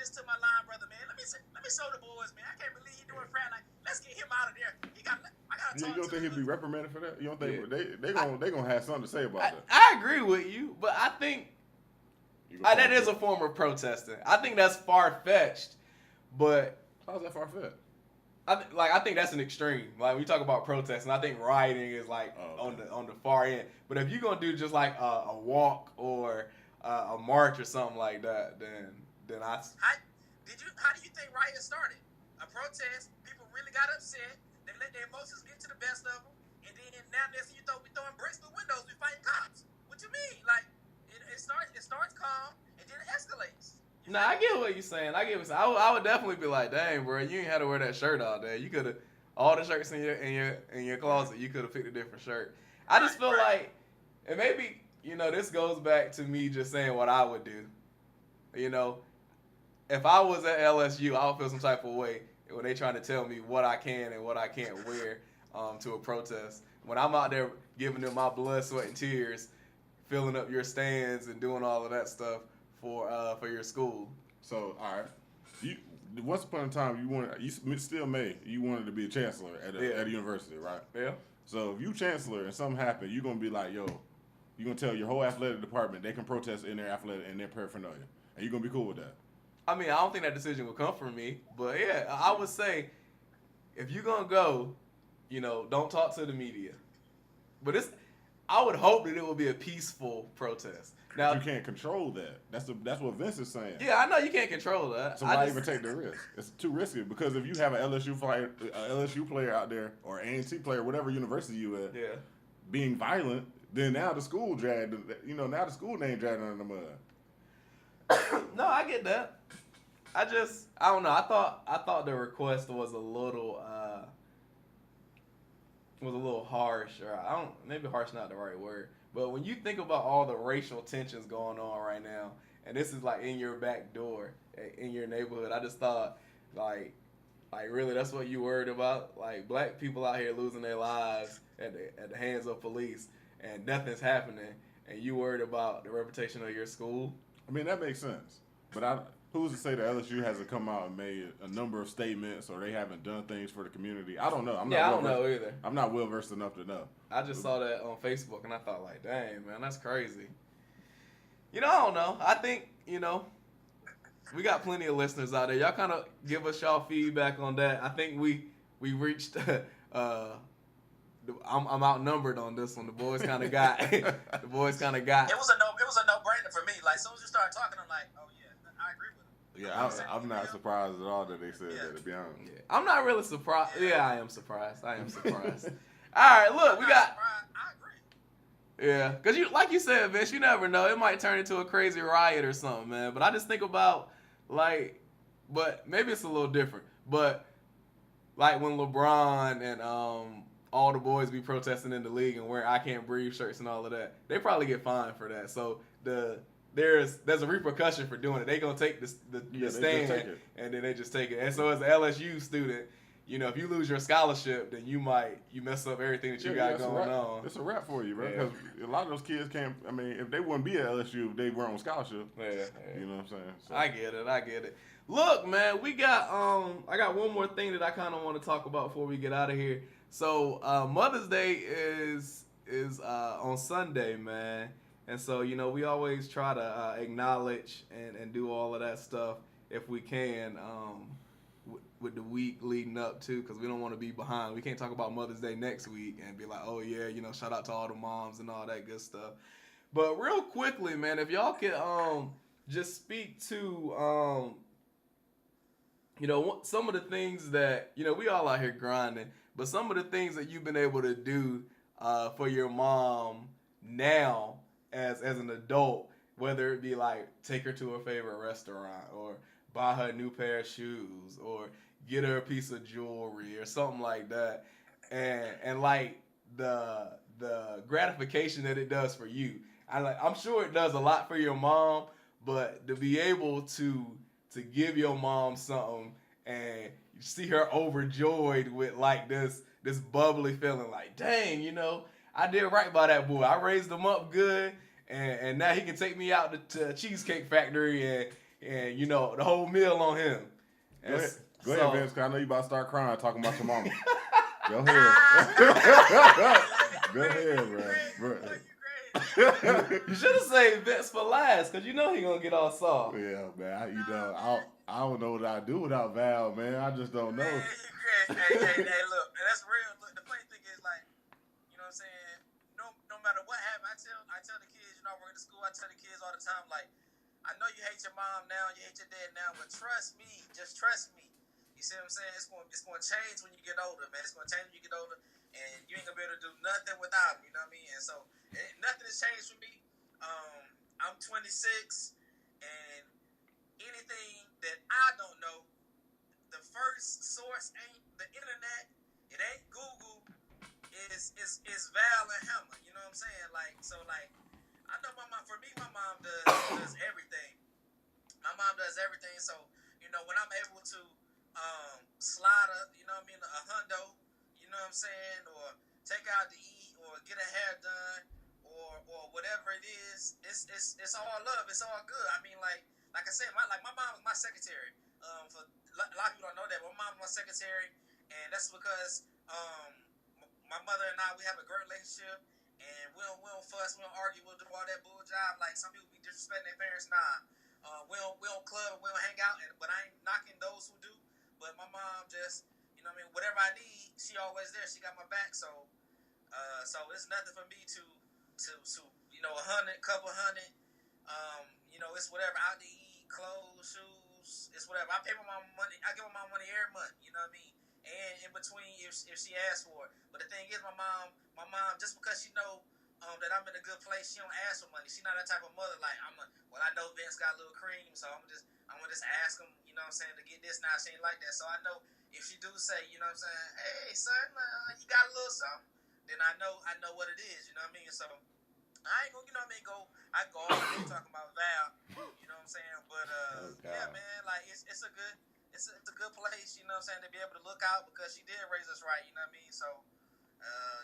Speaker 3: this to my line brother, man. Let me show the boys, man. I can't believe he doing frat like. Let's get him out of there. I gotta talk
Speaker 2: You don't
Speaker 3: to
Speaker 2: think
Speaker 3: him."
Speaker 2: he'd be reprimanded for that? You don't think they gonna have something to say about that?
Speaker 1: I agree with you, but I think that is a form of protesting. I think that's far-fetched, but
Speaker 2: how's that far-fetched?
Speaker 1: I think that's an extreme. We talk about protesting, I think rioting is on the far end. But if you're gonna do just a walk or a march or something like that, then I.
Speaker 3: How do you think riots started? A protest. People really got upset. They let their emotions get to the best of them, and then now we throwing bricks through windows. We fighting cops. What you mean? It starts calm and then it escalates.
Speaker 1: Nah, I get what you're saying. I would definitely be like, dang, bro, you ain't had to wear that shirt all day. You could have all the shirts in your closet. You could have picked a different shirt. I just feel like, and maybe this goes back to me just saying what I would do. If I was at LSU, I would feel some type of way when they trying to tell me what I can and what I can't wear to a protest. When I'm out there giving them my blood, sweat, and tears filling up your stands and doing all of that stuff for your school.
Speaker 2: So, all right. Once upon a time, you wanted to be a chancellor at a university, right?
Speaker 1: Yeah.
Speaker 2: So if you chancellor and something happened, you're gonna be like, yo, you're gonna tell your whole athletic department they can protest in their athletic and their paraphernalia, and you're gonna be cool with that.
Speaker 1: I mean, I don't think that decision would come from me, but yeah, I would say if you're gonna go, don't talk to the media. But I would hope that it would be a peaceful protest. Now
Speaker 2: You can't control that. That's what Vince is saying.
Speaker 1: yeah, I know you can't control that.
Speaker 2: So why even take the risk? It's too risky because if you have an LSU player out there or A&T player, whatever university you at,
Speaker 1: Yeah.
Speaker 2: being violent, then now the school now the school name dragged under the mud.
Speaker 1: No, I get that. I don't know. I thought the request was a little harsh, or maybe harsh not the right word. But when you think about all the racial tensions going on right now, and this is like in your back door, in your neighborhood, I just thought like really that's what you worried about? Like black people out here losing their lives at the hands of police and nothing's happening, and you worried about the reputation of your school?
Speaker 2: I mean, that makes sense. But who's to say that LSU hasn't come out and made a number of statements or they haven't done things for the community? I don't know.
Speaker 1: I don't know either.
Speaker 2: I'm not well versed enough to know.
Speaker 1: I just saw that on Facebook and I thought like, dang, man, that's crazy. I don't know. I think, we got plenty of listeners out there. Y'all kind of give us y'all feedback on that. I think we reached I'm outnumbered on this one. The boys kind of got
Speaker 3: It was a no-brainer for me. Like, as soon as you started talking, I'm like, oh yeah, I agree with him.
Speaker 2: Yeah, I'm not surprised at all that they said that, to be honest.
Speaker 1: Yeah. I'm not really surprised. Yeah, I am surprised. All right, look, we got.
Speaker 3: I agree.
Speaker 1: Yeah, because like you said, Vince, you never know. It might turn into a crazy riot or something, man. But I just think about, but maybe it's a little different. But, like, when LeBron and all the boys be protesting in the league and wearing I Can't Breathe shirts and all of that, they probably get fined for that. So, there's a repercussion for doing it. They going to take the stand, and then they just take it. And so, as an LSU student, if you lose your scholarship, then you mess up everything that you got going on.
Speaker 2: It's a wrap for you, bro. Because a lot of those kids can't. I mean, if they wouldn't be at LSU, if they weren't on scholarship.
Speaker 1: Yeah.
Speaker 2: You know what I'm saying? So.
Speaker 1: I get it. Look, man, we got I got one more thing that I kind of want to talk about before we get out of here. So Mother's Day is on Sunday, man, and so we always try to acknowledge and do all of that stuff if we can. With the week leading up to, because we don't want to be behind. We can't talk about Mother's Day next week and be like, oh yeah, shout out to all the moms and all that good stuff. But real quickly, man, if y'all could just speak to some of the things that we all out here grinding, but some of the things that you've been able to do for your mom now as an adult, whether it be like take her to her favorite restaurant or buy her a new pair of shoes or get her a piece of jewelry or something like that, and like the gratification that it does for you. I'm sure it does a lot for your mom, but to be able to give your mom something and you see her overjoyed with like this bubbly feeling, like, dang, I did right by that boy. I raised him up good, and now he can take me out to Cheesecake Factory and the whole meal on him.
Speaker 2: Go ahead, Vince, because I know you about to start crying talking about your mama. Go ahead. Go ahead, bro.
Speaker 1: You should have saved Vince for last, because he gonna get all soft.
Speaker 2: Yeah, man. I don't know what I'd do without Val, man. I just don't know.
Speaker 3: Man, you crazy. Hey, look, that's real. Look, the funny thing is, like, you know what I'm saying? No matter what happens, I tell the kids, I work at the school, I tell the kids all the time, like, I know you hate your mom now, you hate your dad now, but trust me, just trust me. You see what I'm saying? It's going to change when you get older, man. It's going to change when you get older, and you ain't going to be able to do nothing without them, you know what I mean? And so, nothing has changed for me. I'm 26, and anything that I don't know, the first source ain't the internet, it ain't Google, is Val and Hammer, you know what I'm saying? Like, so, like, I know my mom does everything. My mom does everything, so, when I'm able to slide a hundo, you know what I'm saying, or take out to eat, or get a hair done, or or whatever it is, it's all love. It's all good. I mean, like I said, my mom was my secretary. For a lot of people don't know that, but my mom was my secretary, and that's because my mother and I, we have a great relationship, and we don't fuss, we don't argue, we'll do all that bull job. Like some people be disrespecting their parents. Nah, we don't club, we don't hang out, but I ain't knocking those who do. But my mom just, you know what I mean, whatever I need, she always there. She got my back, so it's nothing for me to you know, couple hundred, you know, it's whatever, out to eat, clothes, shoes, it's whatever. I pay my mom money. I give my mom money every month. You know what I mean? And in between, if she asks for it. But the thing is, my mom, just because she know that I'm in a good place, she don't ask for money. She not that type of mother. Like I know Vince got a little cream, so I'm gonna just ask him. You know what I'm saying, to get this. Now she ain't like that. So I know if she do say, you know what I'm saying, hey son, you got a little something, then I know what it is. You know what I mean? So I ain't gonna, you know what I mean, I go all day talking about Val, you know what I'm saying? But yeah, man, like it's a good place, you know what I'm saying, to be able to look out because she did raise us right, you know what I mean? So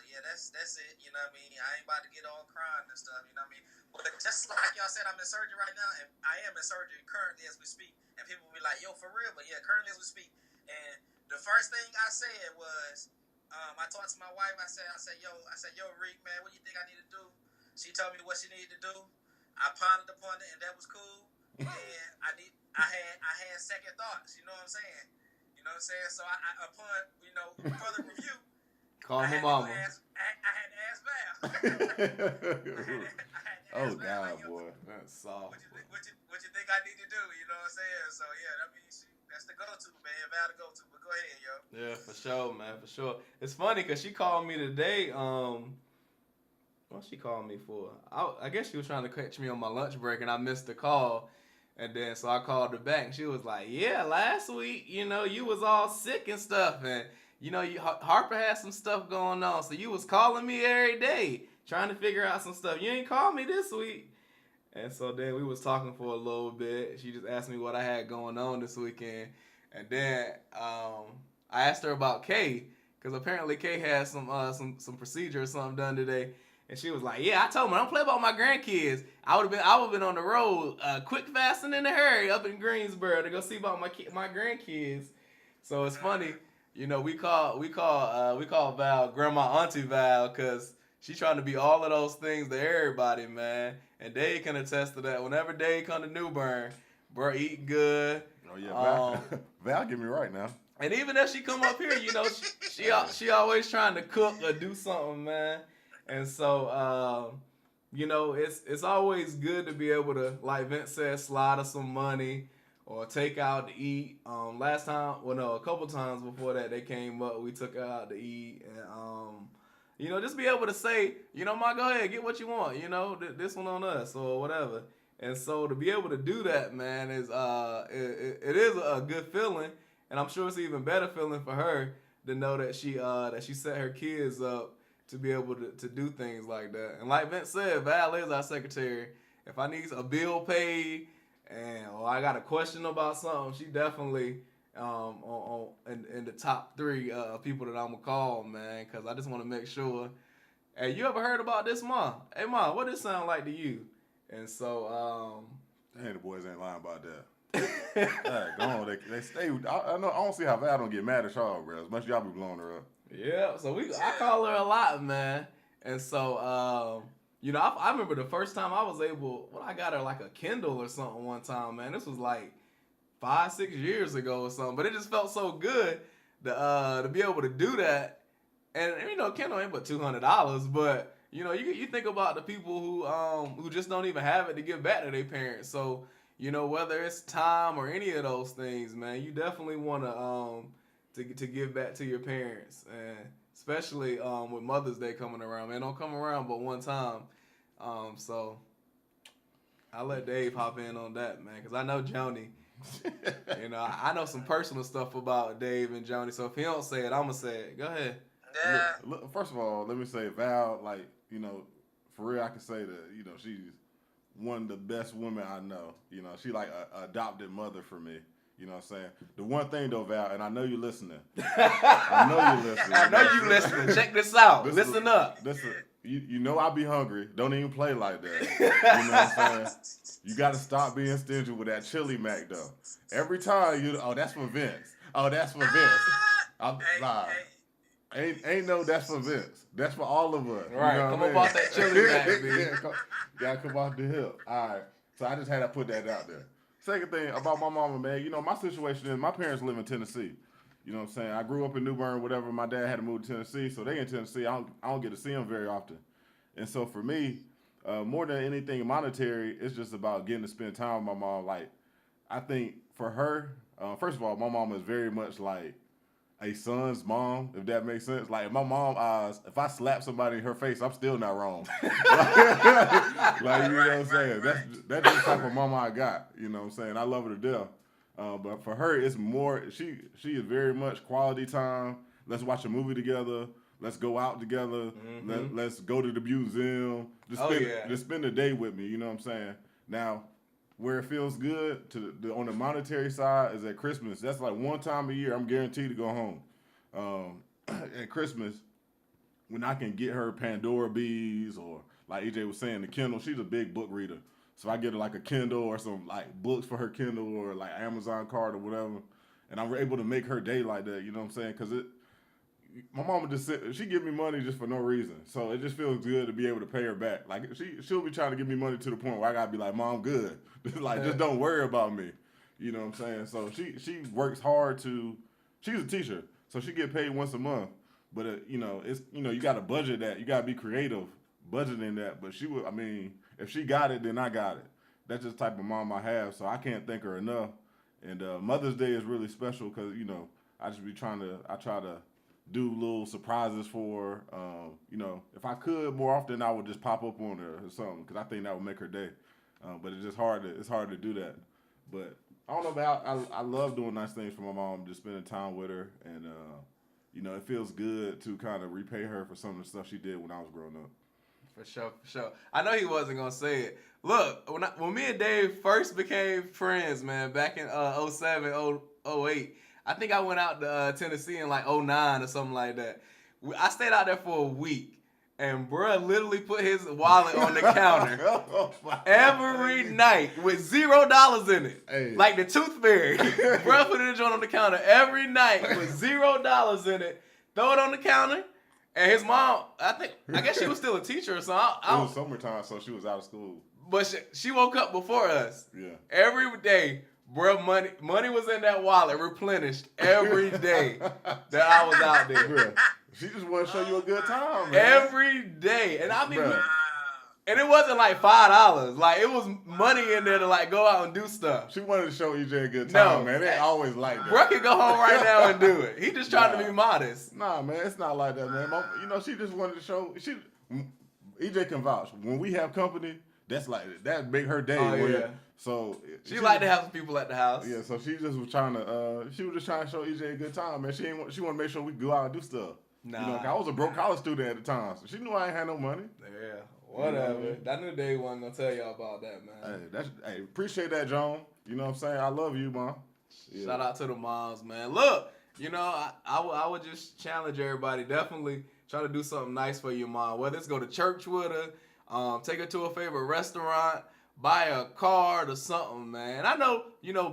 Speaker 3: yeah, that's it, you know what I mean? I ain't about to get all crying and stuff, you know what I mean? But just like y'all said, I'm in surgery right now, and I am in surgery currently as we speak. And people will be like, yo, for real? But yeah, currently as we speak. And the first thing I said was, I talked to my wife. I said, yo, Reek, man, what do you think I need to do? She told me what she needed to do. I pondered upon it, and that was cool. And I had second thoughts. You know what I'm saying? So I upon further review,
Speaker 1: Call my mama.
Speaker 3: I had to ask Val.
Speaker 2: Oh God, boy,
Speaker 1: that's soft.
Speaker 3: What you think I need to do? You know what I'm saying? So yeah, I mean, that's the go-to, man. Val to go-to. But go ahead, yo.
Speaker 1: Yeah, for sure, man, for sure. It's funny because she called me today. What she called me for? I guess she was trying to catch me on my lunch break, and I missed the call. And then so I called her back, and she was like, "Yeah, last week, you was all sick and stuff, and Harper had some stuff going on, so you was calling me every day trying to figure out some stuff. You ain't called me this week." And so then we was talking for a little bit. She just asked me what I had going on this weekend, and then I asked her about Kay, because apparently Kay had some procedure or something done today. And she was like, "Yeah, I told him I don't play about my grandkids. I would have been on the road, quick, fast, and in a hurry up in Greensboro to go see about my grandkids." So it's funny, we call Val Grandma Auntie Val because she's trying to be all of those things to everybody, man. And Dave can attest to that. Whenever Dave come to New Bern, bro, eat good.
Speaker 2: Oh yeah, Val get me right now.
Speaker 1: And even if she come up here, she always trying to cook or do something, man. And so, it's always good to be able to, like Vince said, slide us some money or take out to eat. A couple times before that they came up, we took her out to eat. And, just be able to say, Ma, go ahead, get what you want. This one on us or whatever. And so to be able to do that, man, is it is a good feeling. And I'm sure it's an even better feeling for her to know that she set her kids up to be able to do things like that. And like Vince said, Val is our secretary. If I need a bill paid or I got a question about something, she definitely in the top 3 people that I'm going to call, man, because I just want to make sure. Hey, you ever heard about this, Ma? Hey, Ma, what does it sound like to you? And so...
Speaker 2: Hey, the boys ain't lying about that. Hey, go on. They stay. I don't see how Val don't get mad at y'all, bro. As much as y'all be blowing her up.
Speaker 1: Yeah, so I call her a lot, man. And so, I remember the first time I was I got her like a Kindle or something one time, man. This was like 5-6 years ago or something. But it just felt so good to be able to do that. And, Kindle ain't but $200, but, you think about the people who just don't even have it to give back to their parents. So, whether it's time or any of those things, man, you definitely want to give back to your parents, and especially with Mother's Day coming around, man. Don't come around but one time. So I'll let Dave hop in on that, man, because I know Joni. I know some personal stuff about Dave and Joni, so if he don't say it, I'm going to say it. Go ahead.
Speaker 3: Yeah.
Speaker 2: Look, first of all, let me say Val, like, for real, I can say that, she's one of the best women I know. She like a adopted mother for me. You know what I'm saying? The one thing though, Val, and I know you're listening. I know you're listening.
Speaker 1: I know you listening. Check this out.
Speaker 2: This
Speaker 1: Listen up.
Speaker 2: You know I be hungry. Don't even play like that. You know what I'm saying? You got to stop being stingy with that chili mac though. Every time that's for Vince. Oh, that's for Vince. I'm nah. Ain't no that's for Vince. That's for all of us.
Speaker 1: Right.
Speaker 2: You know
Speaker 1: Come
Speaker 2: what I
Speaker 1: up
Speaker 2: mean?
Speaker 1: off that chili mac, baby.
Speaker 2: Gotta come off the hip. All right. So I just had to put that out there. Second thing about my mama, man, you know, my situation is my parents live in Tennessee. You know what I'm saying? I grew up in New Bern, whatever. My dad had to move to Tennessee, so they in Tennessee. I don't get to see them very often. And so for me, more than anything monetary, it's just about getting to spend time with my mom. Like, I think for her, first of all, my mom is very much like a son's mom, if that makes sense. Like, in my mom eyes, if I slap somebody in her face, I'm still not wrong. Like, you know what I'm saying? That's the type of mama I got. You know what I'm saying? I love her to death. But for her, it's more, she is very much quality time. Let's watch a movie together. Let's go out together. Mm-hmm. Let's go to the museum. Just spend the day with me. You know what I'm saying? Now, where it feels good on the monetary side is at Christmas. That's like one time a year I'm guaranteed to go home. At Christmas, when I can get her Pandora bees or like EJ was saying, the Kindle. She's a big book reader. So I get her like a Kindle or some like books for her Kindle or like Amazon card or whatever. And I'm able to make her day like that. You know what I'm saying? Because my mama she give me money just for no reason. So it just feels good to be able to pay her back. Like she'll be trying to give me money to the point where I gotta be like, Mom, good. Like just don't worry about me. You know what I'm saying? So she works hard she's a teacher, so she get paid once a month. But you know, you gotta budget that. You gotta be creative budgeting that. But if she got it, then I got it. That's just the type of mom I have. So I can't thank her enough. And Mother's Day is really special because I try to do little surprises for her. If I could more often, I would just pop up on her or something because I think that would make her day. But it's just hard to do that. But I don't know about, I love doing nice things for my mom, just spending time with her. And, it feels good to kind of repay her for some of the stuff she did when I was growing up.
Speaker 1: For sure. I know he wasn't going to say it. Look, when me and Dave first became friends, man, back in 07, 08, I think I went out to Tennessee in like 09 or something like that. I stayed out there for a week. And bruh literally put his wallet on the counter every night with $0 in it. Hey. Like the Tooth Fairy. Bruh put it on the counter every night with $0 in it. Throw it on the counter. And his mom, I guess she was still a teacher or something.
Speaker 2: It was summertime, so she was out of school.
Speaker 1: But she woke up before us.
Speaker 2: Yeah.
Speaker 1: Every day, bruh, money was in that wallet, replenished every day that I was out there.
Speaker 2: Bruh. She just want to show you a good time, man.
Speaker 1: Every day. And I mean, and it wasn't like $5. Like, it was money in there to, like, go out and do stuff.
Speaker 2: She wanted to show EJ a good time, man. They always like that.
Speaker 1: Bro can go home right now and do it. He just trying to be modest.
Speaker 2: Nah, man, it's not like that, man. She just wanted to show. EJ can vouch. When we have company, that make her day.
Speaker 1: Oh, yeah.
Speaker 2: So
Speaker 1: she like to have some people at the house.
Speaker 2: Yeah, so she just was trying to. She was just trying to show EJ a good time, man. She want to make sure we go out and do stuff.
Speaker 1: Nah.
Speaker 2: I was a broke college student at the time, so she knew I ain't had no money.
Speaker 1: Yeah, whatever. I knew Dave wasn't gonna tell y'all about that, man.
Speaker 2: Hey, appreciate that, John. You know what I'm saying? I love you, Mom.
Speaker 1: Yeah. Shout out to the moms, man. Look, I would just challenge everybody. Definitely try to do something nice for your mom. Whether it's go to church with her, take her to a favorite restaurant, buy a card or something, man. And I know,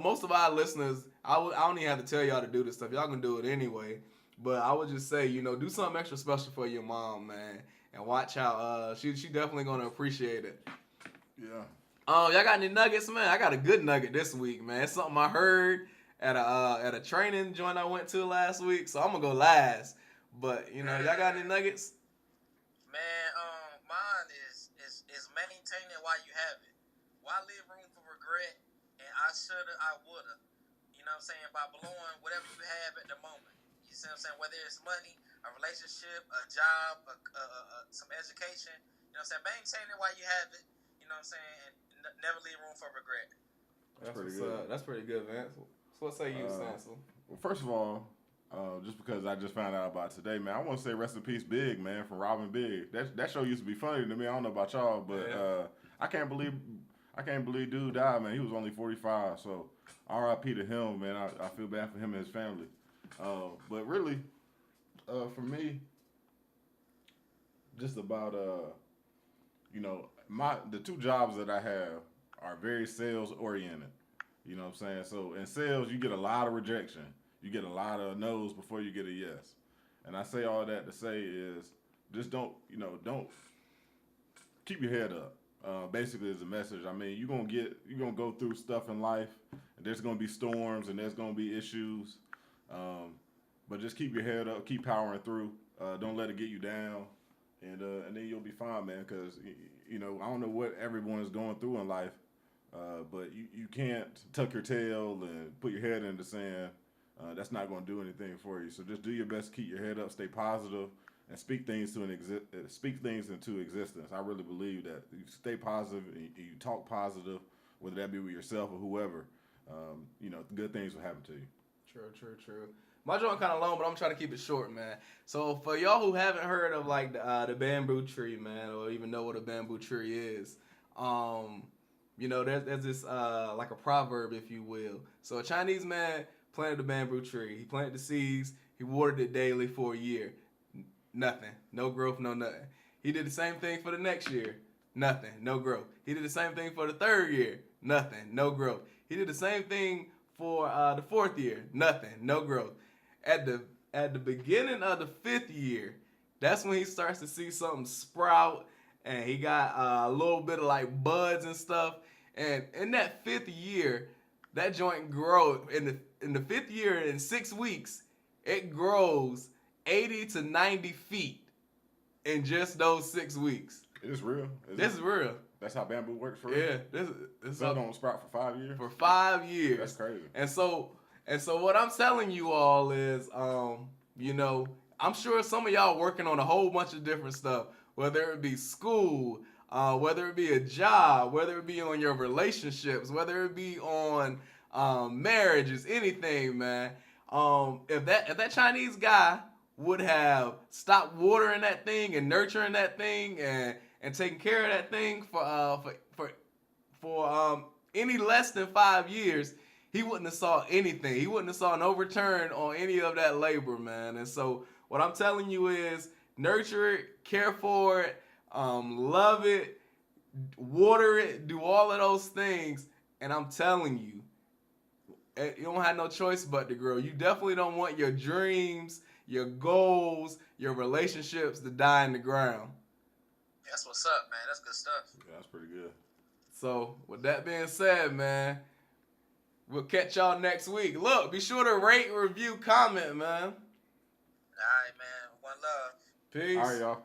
Speaker 1: most of our listeners, I don't even have to tell y'all to do this stuff. Y'all can do it anyway. But I would just say, do something extra special for your mom, man, and watch how she definitely gonna appreciate it.
Speaker 2: Yeah.
Speaker 1: Y'all got any nuggets, man? I got a good nugget this week, man. It's something I heard at a training joint I went to last week, so I'm gonna go last. But y'all got any nuggets?
Speaker 3: Man, mine is maintaining while you have it. Why leave room for regret? And I shoulda, I woulda. You know what I'm saying? By blowing whatever you have at the moment. You see what I'm saying? Whether it's money, a relationship, a job, some education. You know what I'm saying? Maintain it while you have it. You know what I'm saying? And never leave room for regret.
Speaker 1: That's pretty good. That's pretty good, Vance. So what say you, Sansel?
Speaker 2: Well, first of all, just because I just found out about today, man, I want to say rest in peace, Big, man, from Robin Big. That show used to be funny to me. I don't know about y'all, but I can't believe dude died, man. He was only 45, so R.I.P. to him, man. I feel bad for him and his family. But really, for me, just about the two jobs that I have are very sales oriented. You know what I'm saying? So in sales, you get a lot of rejection. You get a lot of no's before you get a yes. And I say all that to say is just don't keep your head up. Basically, is a message. I mean, you're gonna go through stuff in life, and there's gonna be storms and there's gonna be issues. But just keep your head up, keep powering through. Don't let it get you down, and then you'll be fine, man. Because I don't know what everyone is going through in life, but you can't tuck your tail and put your head in the sand. That's not going to do anything for you. So just do your best, keep your head up, stay positive, and speak things into existence. I really believe that you stay positive and you talk positive, whether that be with yourself or whoever. Good things will happen to you.
Speaker 1: True. My joint kind of long, but I'm trying to keep it short, man. So for y'all who haven't heard of like the bamboo tree, man, or even know what a bamboo tree is, there's this like a proverb, if you will. So a Chinese man planted a bamboo tree. He planted the seeds. He watered it daily for a year. Nothing. No growth, no nothing. He did the same thing for the next year. Nothing. No growth. He did the same thing for the third year. Nothing. No growth. He did the same thing for the fourth year. Nothing. No growth. At the beginning of the fifth year, that's when he starts to see something sprout, and he got a little bit of like buds and stuff. And in that fifth year, that joint grows in the fifth year, in 6 weeks, it grows 80 to 90 feet in just those 6 weeks.
Speaker 2: It is real.
Speaker 1: This is real.
Speaker 2: That's how bamboo works for real?
Speaker 1: Yeah. This
Speaker 2: so it don't sprout for 5 years?
Speaker 1: For 5 years.
Speaker 2: That's crazy.
Speaker 1: And so what I'm telling you all is, I'm sure some of y'all working on a whole bunch of different stuff, whether it be school, whether it be a job, whether it be on your relationships, whether it be on marriages, anything, man. If that Chinese guy would have stopped watering that thing and nurturing that thing and taking care of that thing for any less than 5 years, he wouldn't have saw anything. He wouldn't have saw no return on any of that labor, man. And so what I'm telling you is nurture it, care for it, love it, water it, do all of those things. And I'm telling you, you don't have no choice but to grow. You definitely don't want your dreams, your goals, your relationships to die in the ground.
Speaker 3: That's what's up, man. That's good stuff.
Speaker 2: Yeah, that's pretty good.
Speaker 1: So with that being said, man, we'll catch y'all next week. Look, be sure to rate, review, comment, man.
Speaker 3: All right, man. One love.
Speaker 1: Peace.
Speaker 2: All right, y'all.